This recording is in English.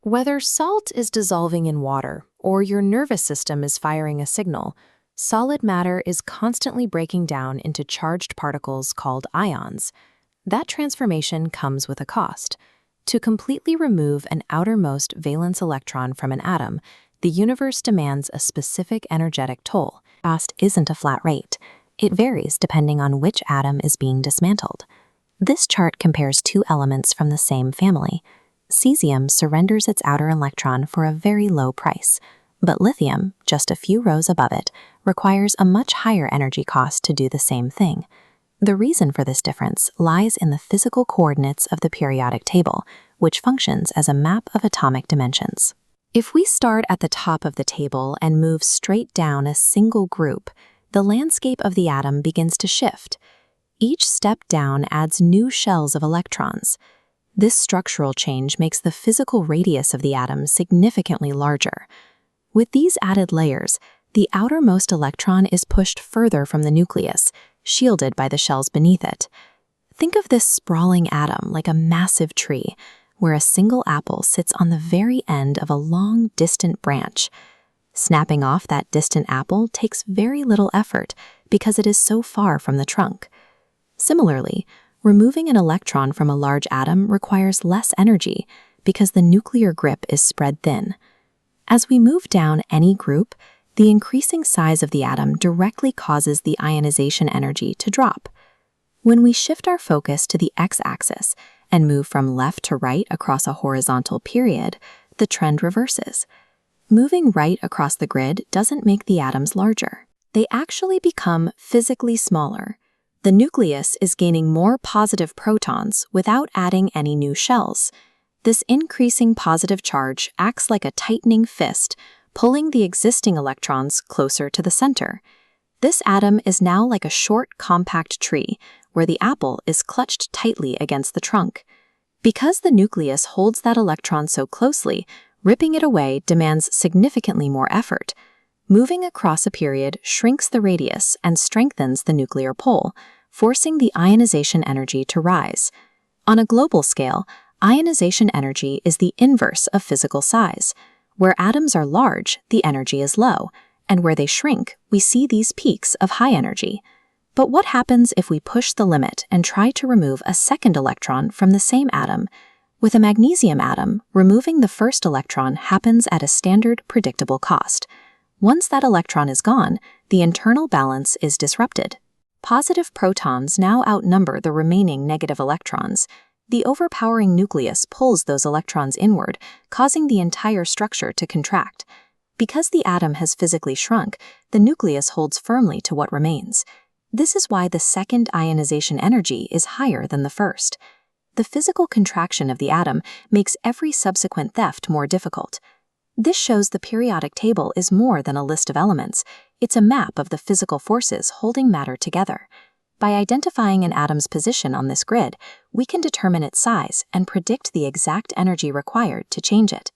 Whether salt is dissolving in water or your nervous system is firing a signal, solid matter is constantly breaking down into charged particles called ions. That transformation comes with a cost. To completely remove an outermost valence electron from an atom, the universe demands a specific energetic toll. Cost isn't a flat rate. It varies depending on which atom is being dismantled. This chart compares two elements from the same family. Cesium surrenders its outer electron for a very low price, but lithium, just a few rows above it, requires a much higher energy cost to do the same thing. The reason for this difference lies in the physical coordinates of the periodic table, which functions as a map of atomic dimensions. If we start at the top of the table and move straight down a single group, the landscape of the atom begins to shift. Each step down adds new shells of electrons. This structural change makes the physical radius of the atom significantly larger. With these added layers, the outermost electron is pushed further from the nucleus, shielded by the shells beneath it. Think of this sprawling atom like a massive tree, where a single apple sits on the very end of a long, distant branch. Snapping off that distant apple takes very little effort because it is so far from the trunk. Similarly, removing an electron from a large atom requires less energy because the nuclear grip is spread thin. As we move down any group, the increasing size of the atom directly causes the ionization energy to drop. When we shift our focus to the x-axis and move from left to right across a horizontal period, the trend reverses. Moving right across the grid doesn't make the atoms larger. They actually become physically smaller. The nucleus is gaining more positive protons without adding any new shells. This increasing positive charge acts like a tightening fist, pulling the existing electrons closer to the center. This atom is now like a short, compact tree, where the apple is clutched tightly against the trunk. Because the nucleus holds that electron so closely, ripping it away demands significantly more effort. Moving across a period shrinks the radius and strengthens the nuclear pole, forcing the ionization energy to rise. On a global scale, ionization energy is the inverse of physical size. Where atoms are large, the energy is low, and where they shrink, we see these peaks of high energy. But what happens if we push the limit and try to remove a second electron from the same atom? With a magnesium atom, removing the first electron happens at a standard, predictable cost. Once that electron is gone, the internal balance is disrupted. Positive protons now outnumber the remaining negative electrons. The overpowering nucleus pulls those electrons inward, causing the entire structure to contract. Because the atom has physically shrunk, the nucleus holds firmly to what remains. This is why the second ionization energy is higher than the first. The physical contraction of the atom makes every subsequent theft more difficult. This shows the periodic table is more than a list of elements. It's a map of the physical forces holding matter together. By identifying an atom's position on this grid, we can determine its size and predict the exact energy required to change it.